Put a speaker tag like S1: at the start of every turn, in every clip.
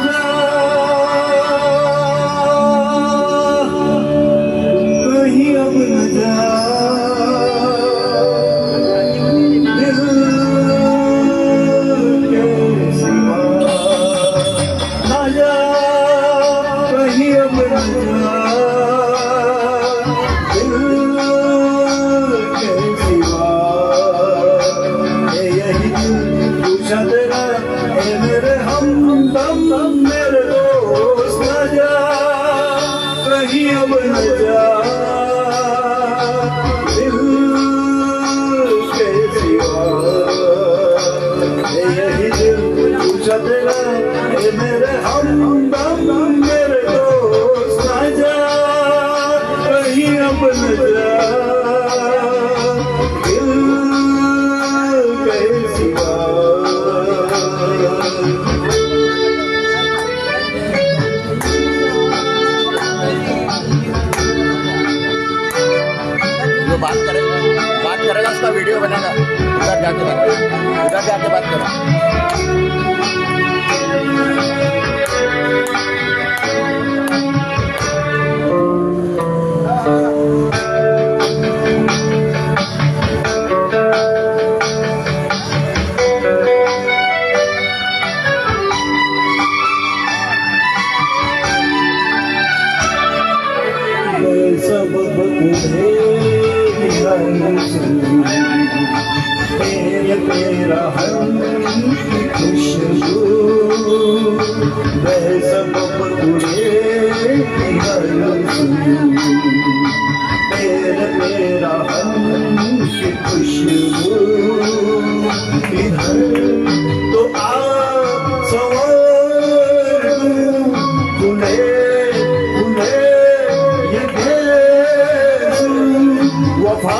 S1: जा कहीं अब न जा मेरे हमदम मेरे दोस्त न जा कहीं अब न जा दिल के सिवा यही दिल पूछा तेरा मेरे हमदम मेरे दोस्त न जा कहीं अब न जा दिल के सिवा।
S2: जो बात करेगा उसका वीडियो बनेगा। उधर जाके बात करो।
S1: सब तेरा खुशबू मैं सब तेरा खुशबू इधर तो आ सवार तूने वफा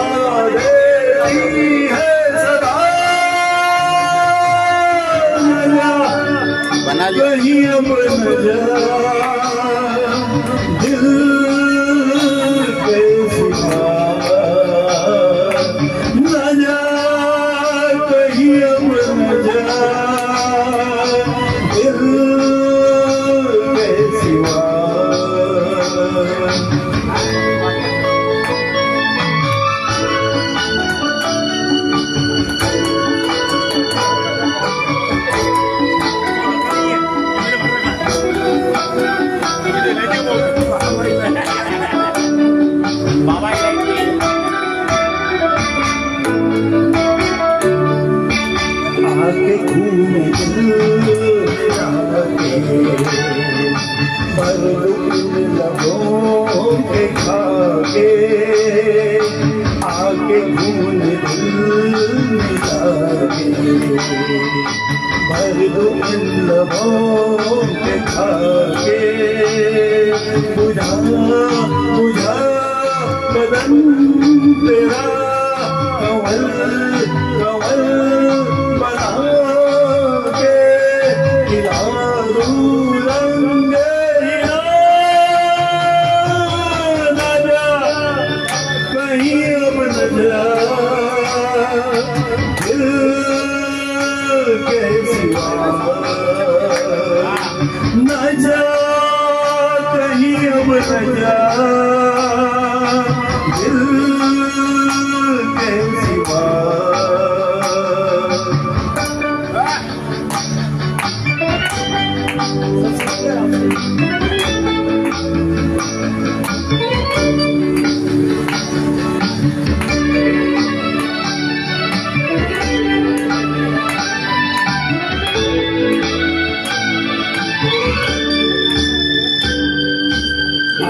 S1: देती है सदा कहीं अब न जा दिल के सिवा न जा कहीं अब न जा दिल के सिवा। आके खून पर लबों के खाके आके खून भर दो इन लबों के खाके बुझा बुझा बदन तेरा कवल कवल बना के खिला दूं रंगे न जा कहीं अब न जा दिल के सिवा न जा कहीं अब न जा दिल के सिवा।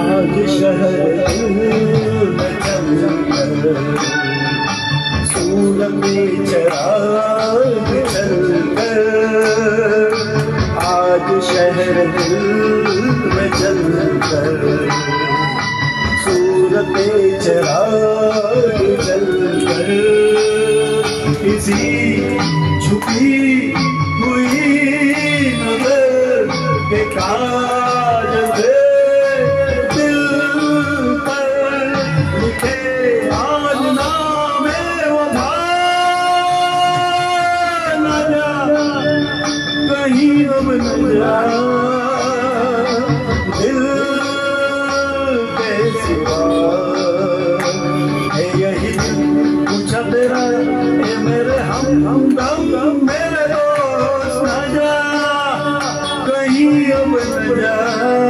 S1: आज शहर में चलकर सूरत में चिराग जलकर आज शहर में चलकर सूरत में चिराग जलकर किसी छुपी हुई नजर के काजल से आज नामे वफा न जा कहीं अब न जा। सिवा है यही दिल पूछा तेरा ये मेरे हमदम मेरे दोस्त ना जा कहीं अब न जा